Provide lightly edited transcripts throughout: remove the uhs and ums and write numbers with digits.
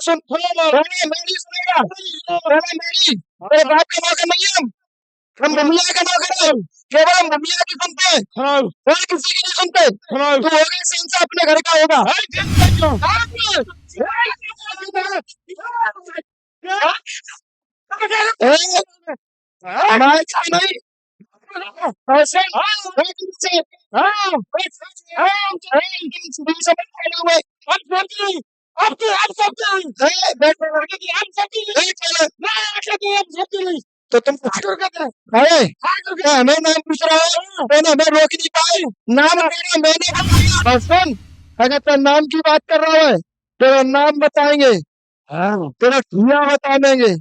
सुन पहले मेरी सुनेगा, पहले मेरी। तेरे बाप का नौकर नहीं है हम भूमिया का नौकर है। केवल हम भूमिया की सुनते हैं, और किसी की नहीं सुनते। तू होगा संसा अपने घर का होगा। हमारे नहीं ऐसे तो तुम मैं नाम पूछ रहा हूँ, मैं रोक नहीं पाई। नाम मैंने सुन, अगर तेरा नाम की बात कर रहा है, तेरा नाम बताएंगे, तेरा ठिया बता देंगे,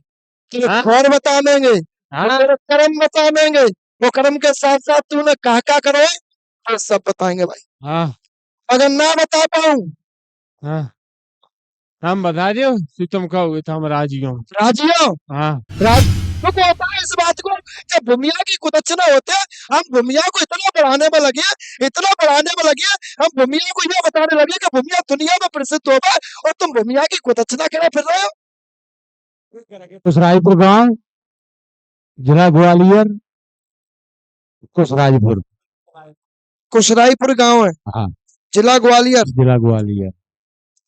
तेरे घर बता देंगे, तेरे कर्म बता देंगे। वो कर्म के साथ साथ तूने कहा करो तो सब बताएंगे भाई। अगर ना बता पाऊं, हम बता दियो फिर तुम कहोगे तो हम राजी हो। राजी हो? राज को होता है इस बात को, जब भूमिया की कुदक्षिणा होते हैं, हम भूमिया को इतना बढ़ाने में लगे, इतना बढ़ाने में लगे, हम भूमिया को यह बताने लगे कि भूमिया दुनिया में प्रसिद्ध होगा, और तुम भूमिया की कुदक्षिणा करे फिर रहे हो। कुशरायपुर गांव, जिला ग्वालियर, कुशरायपुर। कुशरायपुर गांव है, हाँ, जिला ग्वालियर। जिला ग्वालियर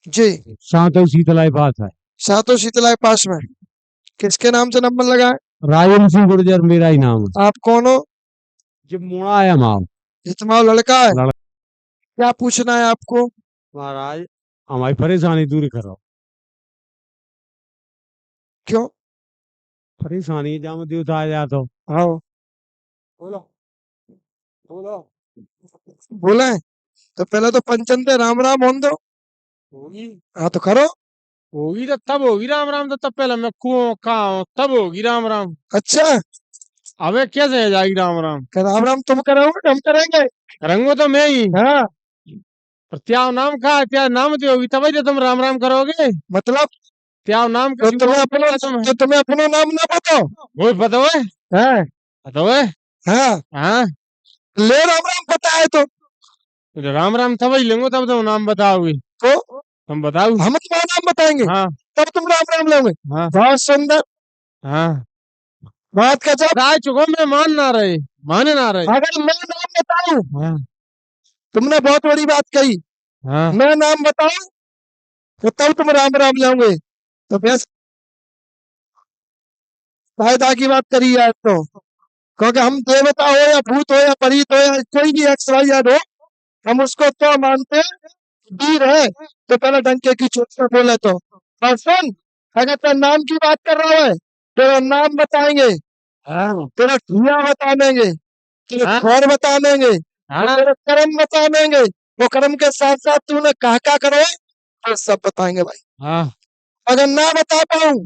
जी, सातो शीतलाई पास है। सातों शीतला पास में। किसके नाम से नंबर लगा है? राजन सिंह गुर्जर मेरा ही नाम है। आप कौन हो? जब मुड़ा आया माओ जितना लड़का है, क्या पूछना है आपको? महाराज हमारी परेशानी दूर करो। क्यों? परेशानी जब देवता आ जा तो हाँ बोलो बोलो। बोले तो पहले तो पंचंते राम राम होन दो। होगी हाँ तो करो। होगी तो तब होगी राम राम, तो तब पहले मैं कुओं कहाँ हूँ तब होगी राम राम। अच्छा, अबे कैसे हो जाएगी राम राम? राम राम तुम करोगे हम करेंगे? करेंगे तो मैं ही। हाँ पर त्या नाम का क्या नाम तो होगी तभी तो तुम राम राम करोगे। मतलब त्या नाम तो तुम्हें अपना नाम ना बताओ? वो पता है? हाँ पता है? हाँ हाँ ले राम राम पता है तो राम राम तभी लेंगे तब तुम नाम बताओगे। तो तुम बताओ। हम तुम्हारा नाम बताएंगे, हाँ तब तुम राम राम लोगे। हाँ बहुत सुंदर हाँ बात का जब राय चुको में मान ना रहे, माने ना रहे। अगर मैं नाम बताऊं, हाँ तुमने बहुत बड़ी बात कही, हाँ मैं नाम बताऊं तो तब तुम राम राम लोगे। तो बस फायदा की बात करी है तो, क्योंकि हम देवता हो या भूत हो या परीत हो या कोई भी एक्स वाई जेड हो, हम उसको तो मानते हैं वीर है। तो पहले डंके की चोट पे बोले तो। और सुन, अगर तेरा नाम की बात कर रहा है, तेरा नाम बताएंगे, तेरा ठिया बता देंगे, तेरे घर बता देंगे, तेरे कर्म बता देंगे। वो कर्म के साथ साथ तूने कहा करो तो सब बताएंगे भाई। अगर ना बता पाऊं,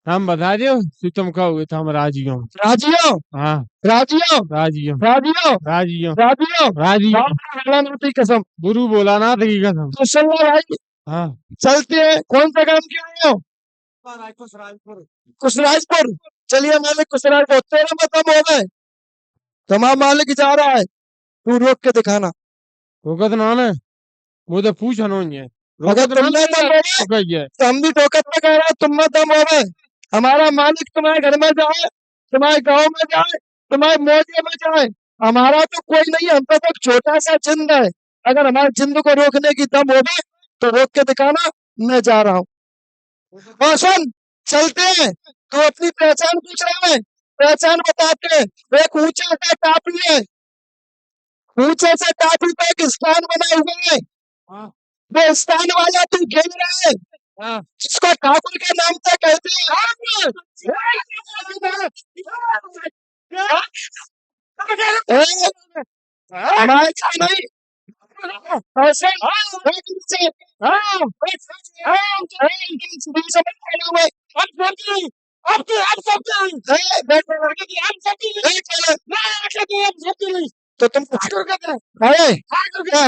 हम बता दियो फिर तुम कहोगे तो हम राजी हो। राजी हो? हाँ राजी हो? राजी हो। राजी हो? राजी हो। राजी हो? राजी हो। भोलानाथ की कसम। गुरु बोला ना की कसम। तो चलो भाई, हाँ चलते हैं। कौन सा काम किया हो? कुशराजपुर। चलिए मालिक, कुशराजपुर तेरा मतलब हो गए, तुम्हारा मालिक जा रहा है, तू रोक के दिखाना। रोकत ना ने वो तो पूछा नहीं है। अगर तुमने दम हो गए तो हम भी टोकत में कह रहे हैं, तुम में दम हो गए। हमारा मालिक तुम्हारे घर में जाए, तुम्हारे गांव में जाए, तुम्हारे मोहल्ले में जाए, हमारा तो कोई नहीं है, हम तो एक छोटा सा जिंद है। अगर हमारे जिंद को रोकने की दम हो गए तो रोक के दिखाना, मैं जा रहा हूँ। और सुन, चलते हैं। तो अपनी पहचान पूछ रहे हैं, पहचान बताते हैं। एक ऊंचा सा टापू है, ऊंचे से टापू पे एक स्थान बना हुआ है, वो स्थान वाला तू खेल रहा है, जिसको ठाकुर के नाम से कहते हैं। नहीं ऐसे तो तुम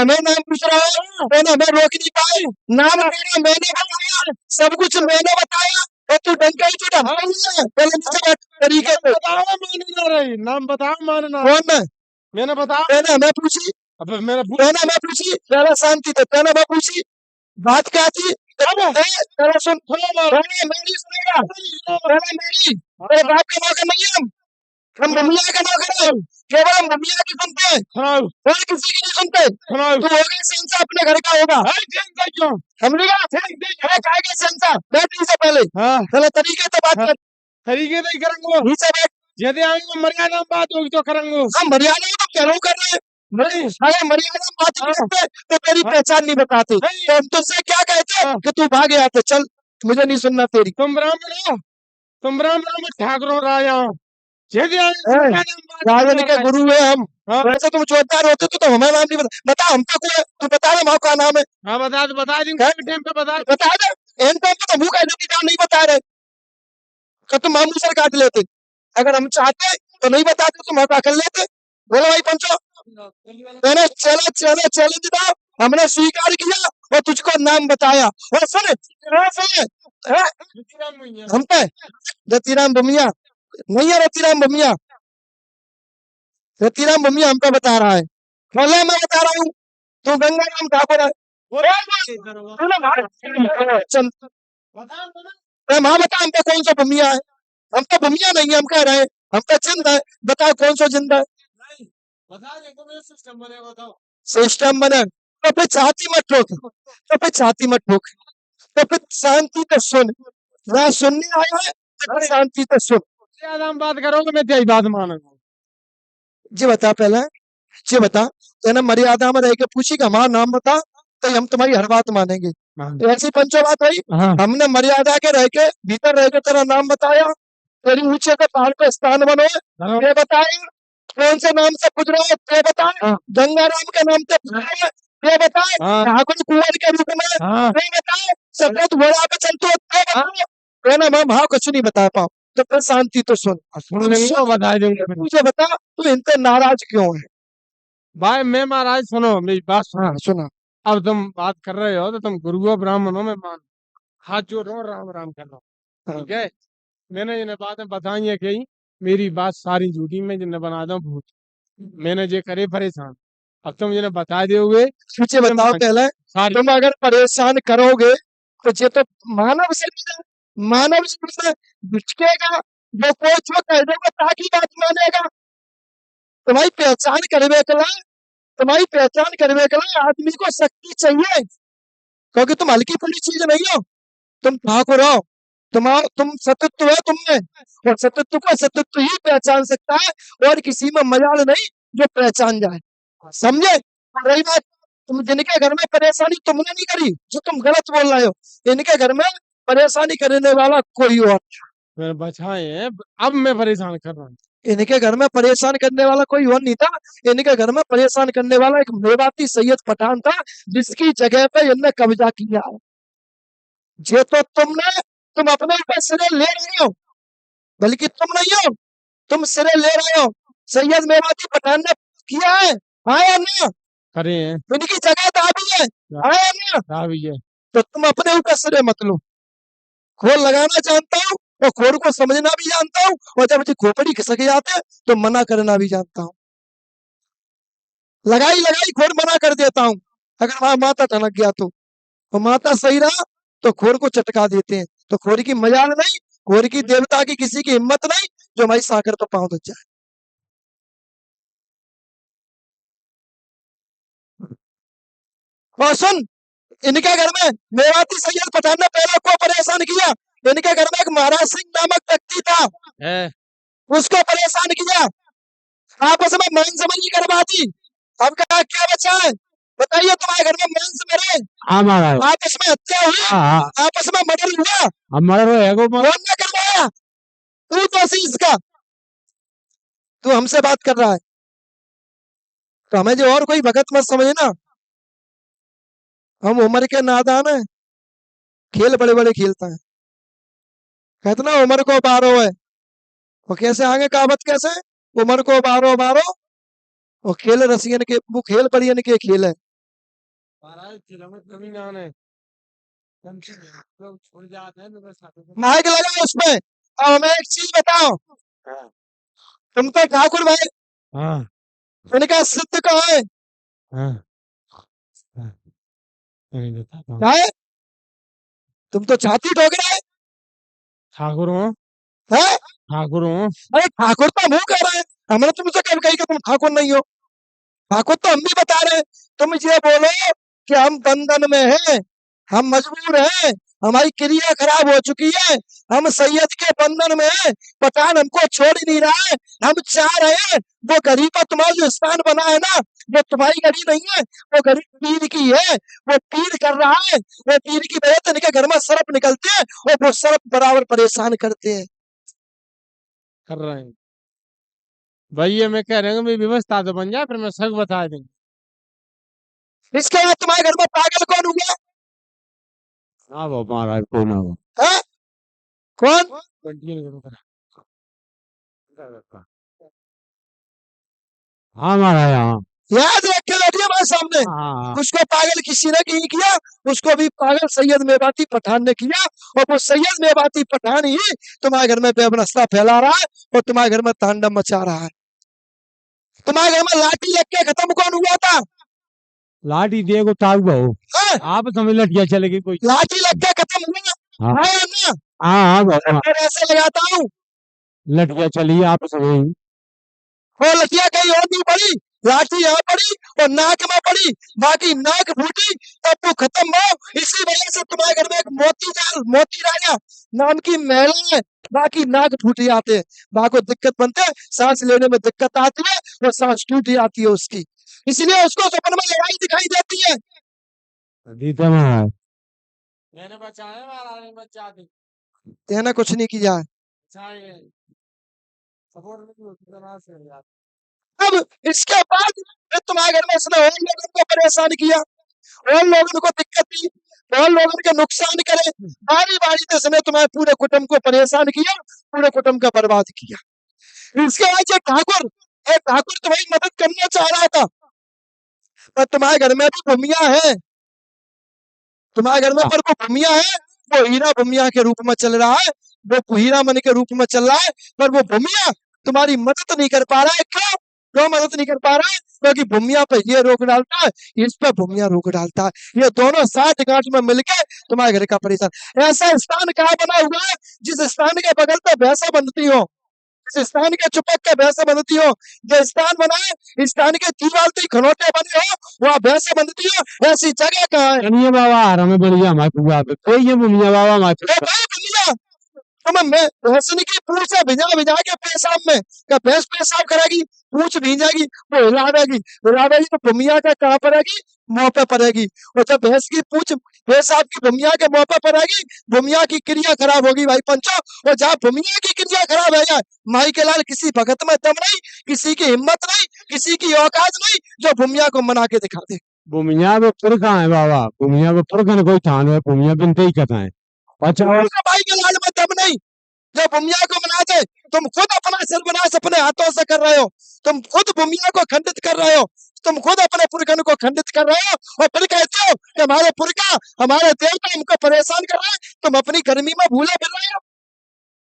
मैं नाम पूछ रहा हूँ, मैं रोक नहीं पाई। नाम मैंने बताया, सब कुछ मैंने बताया, और तू डंका ही चुटा पहले तरीके से नाम बताओ मानना। कौन? मैंने बताओ। मैं पूछी, अब मैंने मैं पूछी, पहले शांति थे, पहले मैं पूछी बात क्या थी। पहले सुन, पहले मेरी सुनेगा, पहले मेरी, तेरे बाप का नौकर नहीं है हम बमिया का नौकर है, केवल हम बमिया की सुनते हैं और किसी की नहीं सुनते। तू होगा सेंसा, अपने घर का होगा, समझेगा? अरे खाएगा सेंसा, बैठ से पहले, पहले तरीके से बात कर, तरीके से ही करेंगे, नीचे बैठ। यदि आएंगे मर्यादा में बात होगी तो करेंगे। हम मर्यादा में तो क्या लोग कर रहे हैं, अरे मर्यादा में बात करते तो तेरी पहचान नहीं बताते, तो हम तुझसे क्या कहते कि तू भागे आते, चल मुझे नहीं सुनना तेरी। तुम ब्राह्मण हो, तुम ब्राह्मण में ठाकुरों राजा हो, यदि राजन के गुरु है हम, वैसे तुम चौधार होते तो हमें नाम नहीं बता हमका कोई, तू बता दे माँ का नाम है। हाँ बता दे, बता देंगे टाइम पे, बता दे एन टाइम पे तो मुँह कह देती नाम नहीं बता रहे, कि तुम मामू सर काट लेते, अगर हम चाहते तो नहीं बताते, तुम मौका कर लेते। बोलो भाई पंचो, मैंने चलो चलो चैलेंज था, हमने स्वीकार किया और तुझको नाम बताया। और सुन हम पे रतिराम बमिया नहीं है, रतिराम बमिया, रतिराम बमिया हम पे बता रहा है, बोले मैं बता रहा हूँ, तू गंगाराम ठाकुर है, चल माँ बता हम पे कौन सा बमिया है, हम तो बमिया नहीं है, हम कह रहे हैं हम तो जिंद है, बताओ कौन सा जिंद है, सिस्टम बने तो फिर छाती मत ठोक, तो फिर छाती मत ठोक, तो फिर शांति तो सुन, ना सुनने आया है तो शांति तो सुन। ज्यादा हम बात करोगे मैं तेरी बात मानूंगा। जी बता पहले, जी बता, तेने मर्यादा में रह के पूछी कि हमारा नाम बता, तो हम तुम्हारी हर बात मानेंगे। ऐसी पंचो बात हुई, हमने मर्यादा के रह के भीतर रह के तेरा नाम बताया, तेरी ऊंचे के पहाड़ पे स्थान बनो, ये बताया कौन से नाम से पूछ रहे हो, ये बताए गंगाराम के नाम से पूछ रहे हो, ये बताए ठाकुर कुंवर के रूप में, ये बताए सफेद घोड़ा पे चलते हो, ये बताओ, कहना मैम हाँ कुछ नहीं बता पाओ, तो फिर शांति तो सुन, बता देंगे। मुझे बता तू इनसे नाराज क्यों है? भाई मैं महाराज सुनो मेरी बात सुनो। हाँ सुना। अब तुम बात कर रहे हो तो तुम गुरु ब्राह्मण हो, मैं मान हाथ जोड़ रहा हूँ, राम राम कर रहा हूँ, ठीक है। मैंने जिन्हें बातें बताई है कही, मेरी बात सारी झूठी, मैं जिन्हें बना दूं भूत, मैंने जे करे परेशान, अब तुम जिन्हें बता दोगे। मुझे बताओ पहले, तुम अगर परेशान करोगे तो ये तो मानव शरीर है, मानव शरीर से भटकेगा, वो कोच वो कह देगा ताकि बात मानेगा। तुम्हारी पहचान करने के लिए, तुम्हारी पहचान करने के लिए आदमी को शक्ति चाहिए, क्योंकि तुम हल्की फुल्की चीज नहीं हो, तुम ठाकुर हो, तुम सतत्व है तुमने, और सतत्व को सतत्व ही पहचान सकता है, और किसी में मजाल नहीं जो पहचान जाए, समझे? रही बात, तुम जिनके घर में परेशानी तुमने नहीं करी, जो तुम गलत बोल रहे हो, इनके घर में परेशानी करने वाला कोई और, मैंने बचाए हैं, अब मैं परेशान कर रहा हूँ। इनके घर में परेशान करने वाला कोई और नहीं था, इनके घर में परेशान करने वाला एक मेवाती सैयद पठान था, जिसकी जगह पे इनने कब्जा किया है। ये तो तुम अपने ऊपर सिरे ले रहे हो, बल्कि तुम नहीं हो, तुम सिरे ले रहे हो, सैयद मेवाती पठान ने किया है, आया ना करे हैं, इनकी जगह दाबी है, आया ना दाबी है, तो तुम अपने ऊपर सिरे मत लो। खोल लगाना जानता हूँ और खोर को समझना भी जानता हूँ, और जब मुझे खोपड़ी खिसक जाते तो मना करना भी जानता हूँ, लगाई लगाई खोर मना कर देता हूँ, अगर वहां माता टनक गया तो, और माता सही रहा तो खोर को चटका देते हैं, तो खोर की मजाल नहीं, खोर की देवता की किसी की हिम्मत नहीं जो हमारी साकर तो पांव धो जाए। और सुन, इनके घर में मेवाती सैयद पठान ने पहले को परेशान किया, इनके घर में एक महाराज सिंह नामक व्यक्ति था, उसको परेशान किया, आपस में मान समझी करवा दी, अब क्या बचा है बताइए? तुम्हारे घर में मांस मरे, आपस में हत्या हुई, आपस में मर्डर हुआ, कौन ने करवाया? तू दोषी इसका, तू हमसे बात कर रहा है, तो हमें जो और कोई भगत मत समझना, हम उम्र के नादान है, खेल बड़े बड़े खेलता है, कहते ना उम्र को बारो है, वो कैसे आगे कहावत कैसे, उम्र को बारो बारो, और खेल रसियन के, वो खेल परियन के खेल है, माइक लगा उसमें। अब हमें एक चीज बताओ, तुम तो ठाकुर भाई, उनका सिद्ध कहाँ है? क्या है? तुम तो छाती ठोक रहे ठाकुर हूँ, हैं? ठाकुर हूँ। अरे ठाकुर तो हम कह रहे हैं, हमने तुमसे कब कही कि तुम ठाकुर नहीं हो? ठाकुर तो हम भी बता रहे हैं। तुम ये बोलो कि हम बंधन में हैं, हम मजबूर हैं, हमारी क्रिया खराब हो चुकी है, हम सैयद के बंधन में हैं, पठान हमको छोड़ ही नहीं रहा है, हम चाह रहे हैं वो घड़ी पर तुम्हारा जो स्थान बना है ना, वो तुम्हारी घड़ी नहीं है, वो घड़ी पीर की है, वो पीर कर रहा है, वो पीर की वजह से इनके घर में सर्प निकलते हैं और वो सर्प बराबर परेशान करते हैं। कर रहे हैं भाई, ये मैं कह रहे हैं कि व्यवस्था तो बन जाए, फिर मैं सब बता देंगे। इसके बाद तुम्हारे घर में पागल कौन हुआ? हाँ वो महाराज कौन है वो? है कौन? कंटिन्यू करो करा। हाँ महाराज हाँ। याद रख के बैठिए हमारे सामने। हाँ उसको पागल किसी ने नहीं किया, उसको भी पागल सैयद मेवाती पठान ने किया, और वो सैयद मेवाती पठान ही तुम्हारे घर में बेबनस्ता फैला रहा है और तुम्हारे घर में तांडव मचा रहा है। तुम्हारे घर में लाठी लग के खत्म कौन हुआ था? लाठी देखो ताऊ बहु, हैं? आप समझ लटिया चलेगी कोई। लाठी लग के खत्म हुआ हाँ है ना? हाँ हाँ बाबा, मैं ऐसे लगाता हूँ, लटिया चली आप समझ। वो लठिया कहीं और नहीं पड़ी, लाठी यहाँ पड़ी और नाक में पड़ी, बाकी नाक फूटी तब वो खत्म हो। इसी वजह से तुम्हारे घर में एक मोती राजा नाम की महिला है, बाकी नाक फूटी आते हैं, बाकी दिक्कत बनते हैं, सांस लेने में दिक्कत आती है और सांस टूटी आती है उसकी, इसलिए उसको सपन में लड़ाई दिखाई देती है। दीता महाराज मैंने बचाया महाराज ने बचा दी। तेना कुछ नहीं किया है। बचाए सपोर्ट नहीं होती तरह से यार। अब इसके बाद फिर तुम्हारे घर में इसने और लोगों को परेशान किया, और लोगों को दिक्कत दी, और लोगों के नुकसान करे, बारी बारी से इसने तुम्हारे पूरे कुटुंब को परेशान किया, पूरे कुटुंब का बर्बाद किया। इसके बाद ये ठाकुर तुम्हारी मदद करना चाह रहा था, पर तुम्हारे घर में भी भूमिया है, तुम्हारे घर में पर वो भूमिया है, वो हीरा भूमिया के रूप में चल रहा है, वो हीरा मन के रूप में चल रहा है, पर वो भूमिया तुम्हारी मदद नहीं कर पा रहा है। क्यों क्यों मदद नहीं कर पा रहा है? क्योंकि भूमिया पे ये रोक डालता है, इस पे भूमिया रोक डालता है, ये दोनों साथ गांठ में मिलके तुम्हारे घर का परेशान। ऐसा स्थान कहाँ बना हुआ है जिस स्थान के बगल पे भैंसा बंधती हो, इस स्थान के चुपक के भैंसा बंधती हो, जो स्थान बना है स्थान के दीवार पे खनोटे बने हो, वहाँ भैंसा बंधती हो, ऐसी जगह कहाँ है? कनिया बाबा हमें बढ़िया हमारे पूजा पे कोई ये मुनिया बाबा हमारे ए भाई भैया, मैं भैंसनी की पूंछ से भिजा भिजा के पेशाब में, क्या भैंस पेशाब करेगी, पूंछ भींजेगी, वो हिलावेगी तो भूमिया का कहाँ पड़ेगी? मुंह पे पड़ेगी। और जब भैंस की पूंछ पेशाब की भूमिया के मुंह पे पड़ेगी, भूमिया की क्रिया खराब होगी भाई पंचो। और जहाँ भूमिया की क्रिया खराब है जाए, माई के लाल किसी भगत में दम नहीं, किसी की हिम्मत नहीं, किसी की औकात नहीं जो भूमिया को मना के दिखा दे। भूमिया पे पुरखा है बाबा, भूमिया पे पुरखन कोई ठान है, भूमिया बिनते ही कथा है। अच्छा भाई के लाल में दम नहीं जो भूमिया को मना दे। तुम खुद अपना सर्वनाश अपने हाथों से कर रहे हो, तुम खुद भूमिया को खंडित कर रहे हो, तुम खुद अपने पुरखन को खंडित कर रहे हो, और फिर कहते हो कि हमारे पुरखा हमारे देवता हमको परेशान कर रहे हैं, तुम अपनी गर्मी में भूले फिर रहे हो।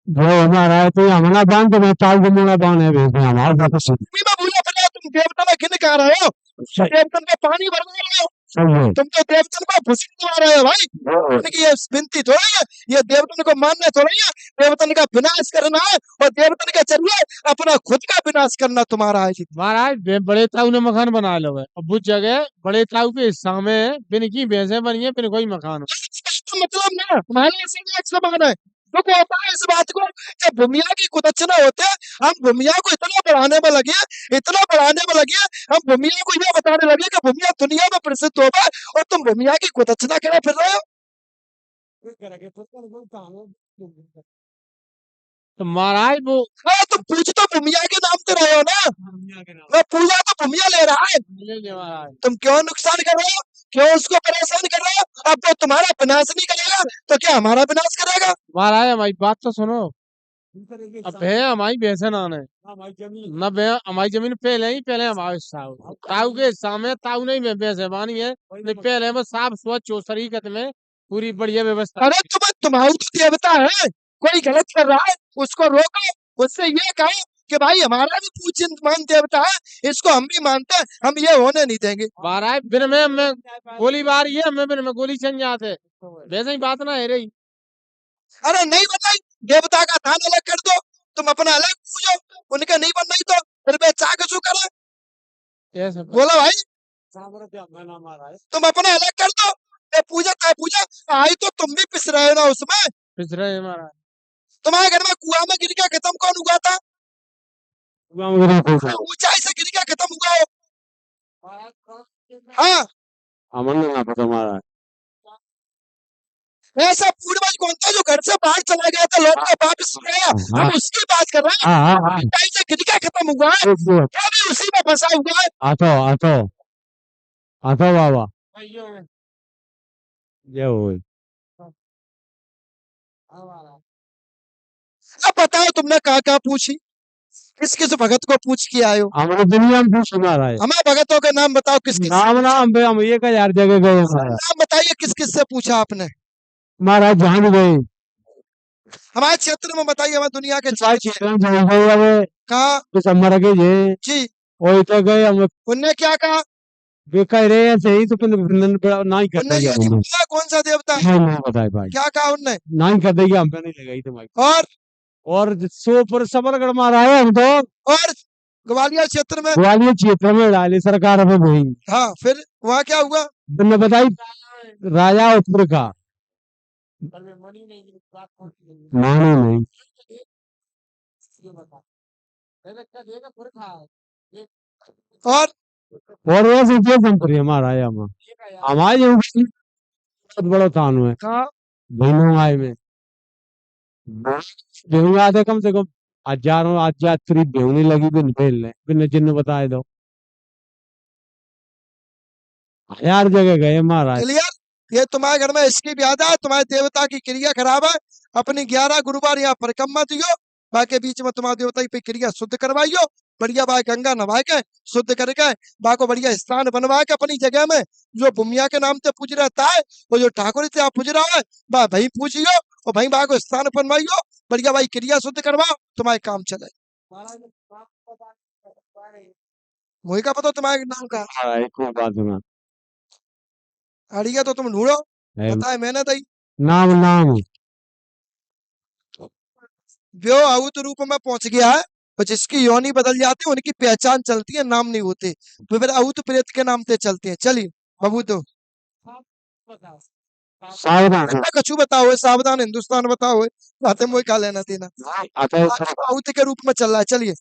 वो हमारा है तो हमारा बांध तो मैं ताऊ को मोड़ा बांध है भेज हमारा बात सुन। गर्मी में भूले फिर रहे हो, तुम देवता में घिन खा रहे हो, देवतन में पानी भर रहे हो, तुम तो देवतन को भूषण आ रहे हो भाई। उनकी ये विनती थोड़ी है, ये देवतन को मानना थोड़ी है, देवतन का विनाश करना है, और देवतन के जरिए अपना खुद का विनाश करना तुम्हारा है। महाराज बड़े ताऊ ने मकान बना लो है, अब उस जगह बड़े ताऊ के हिस्सा में बिन की भैंसे बनी है, बिन कोई मकान मतलब ना हमारे ऐसे एक समान है, दुख होता है इस बात को जब भूमिया की कुदर्चना होते हैं, हम भूमिया को इतना बढ़ाने में लगे, इतना बढ़ाने में लगे, हम भूमिया को ये बताने लगे कि भूमिया दुनिया में प्रसिद्ध होगा, और तुम भूमिया की कुदर्चना करे फिर रहे हो। तो महाराज वो हाँ तो पूछ तो भूमिया के नाम से रहे हो ना, मैं पूजा तो भूमिया ले रहा है, महाराज तुम क्यों नुकसान कर रहे हो, क्यों उसको परेशान कर रहे हो? अब वो तुम्हारा विनाश नहीं करेगा तो क्या हमारा विनाश करेगा? महाराज हमारी बात तो सुनो, अब है हमारी भैंसे नान है न भै हमारी जमीन पहले हमारे हिस्सा हो, ताऊ के हिस्सा में ताऊ नहीं भैंसे बानी है, नहीं पहले में साफ स्वच्छ हो शरीकत में पूरी बढ़िया व्यवस्था। अरे तुम्हारी तो देवता है, कोई गलत कर रहा है उसको रोको, उससे ये कहो कि भाई हमारा भी पूज्यमान देवता है, इसको हम भी मानते हैं, हम ये होने नहीं देंगे। महाराज बिन में गोली बारी है, हमें बिन में गोली चल जाते वैसे ही बात ना है रही। अरे नहीं बताई, देवता का थान अलग कर दो, तुम अपना अलग पूजो, उनका नहीं बन रही तो फिर वे चाह कसू करे। ऐसे बोला भाई हमारा तुम अपना अलग कर दो, ये पूजा था पूजा, आई तो तुम भी पिस रहे हो ना उसमें। पिछड़ा है हमारा। तुम्हारे घर में कुआं में गिर के खत्म कौन हुआ था? ऊंचाई से गिर के खत्म हुआ हो। हाँ, अमन ना पता हमारा। ऐसा पूर्वज कौन था जो घर से बाहर चला गया था, लौट के वापस गया? हम उसकी बात कर रहे हैं। ऊंचाई से गिर के खत्म हुआ है, क्या भी उसी में फंसा हुआ है? आतो आतो आतो बाबा ये हो अब बताओ तुमने कहाँ कहाँ पूछी, किस किस भगत को पूछ के आए हो? हमारे दुनिया में पूछ हमारा है। हमें भगतों के नाम बताओ, किस किस नाम नाम पे हम 1000 जगह गए हमारा। नाम बताइए, किस किस से पूछा आपने? महाराज जहाँ भी गए हमारे क्षेत्र में बताइए, हमारे दुनिया के सारे क्षेत्र में जहाँ गए अब कहा कुछ हमारा के जे जी, वही तो गए हम उनने क्या कहा? वे कह रहे हैं सही तो फिर ना ही कर उनने देगा ये नहीं हमें। बताया कौन सा देवता है? नहीं नहीं बताए भाई क्या कहा उनने? ना ही कर देगी हम पे नहीं लगाई तुम्हारी। और और 100 पर सबरगढ़ मारा है हम तो और ग्वालियर क्षेत्र में? ग्वालियर क्षेत्र में डाली सरकार में वही हाँ, फिर वहाँ क्या हुआ? तुमने बताई राजा उत्तर का मानो नहीं और और वैसे जो कंपनी हमारा है हमारे बहुत बड़ा थान है कहा बहनों आए में गेहूं आते कम से कम हजारों यात्री बेहूनी लगी बिन खेलने बिन चिन्ह बताए दो 1000 जगह गए महाराज। क्लियर? ये तुम्हारे घर में इसकी भी याद है, तुम्हारे देवता की क्रिया खराब है, अपनी 11 गुरुवार यहाँ परिक्रमा दियो, बाकी बीच में तुम्हारे देवता की क्रिया शुद्ध करवाइयो, बढ़िया बाय गंगा नवा के शुद्ध करके बाको बढ़िया स्थान बनवा के अपनी जगह में जो भूमिया के नाम से पूज रहता है, वो जो ठाकुर से आप पूज रहा है बा भाई पूजियो, और भाई बाको स्थान बनवाइयो, बढ़िया भाई क्रिया शुद्ध करवाओ, तुम्हारे काम चले। मुझे का पता तुम्हारे नाम का एक और बात सुना अड़िया तो तुम ढूंढो, है, बताए मैंने दई। नाम नाम व्यो आहुत रूप में पहुंच गया है, और जिसकी योनि बदल जाती है उनकी पहचान चलती है, नाम नहीं होते, तो फिर आहुत प्रेत के नाम से चलते हैं। चलिए बाबू, तो सावधान कछु बताओ, सावधान हिंदुस्तान बताओ, बातें मुझे क्या लेना देना, आता है आहुत के रूप में चल रहा है। चलिए।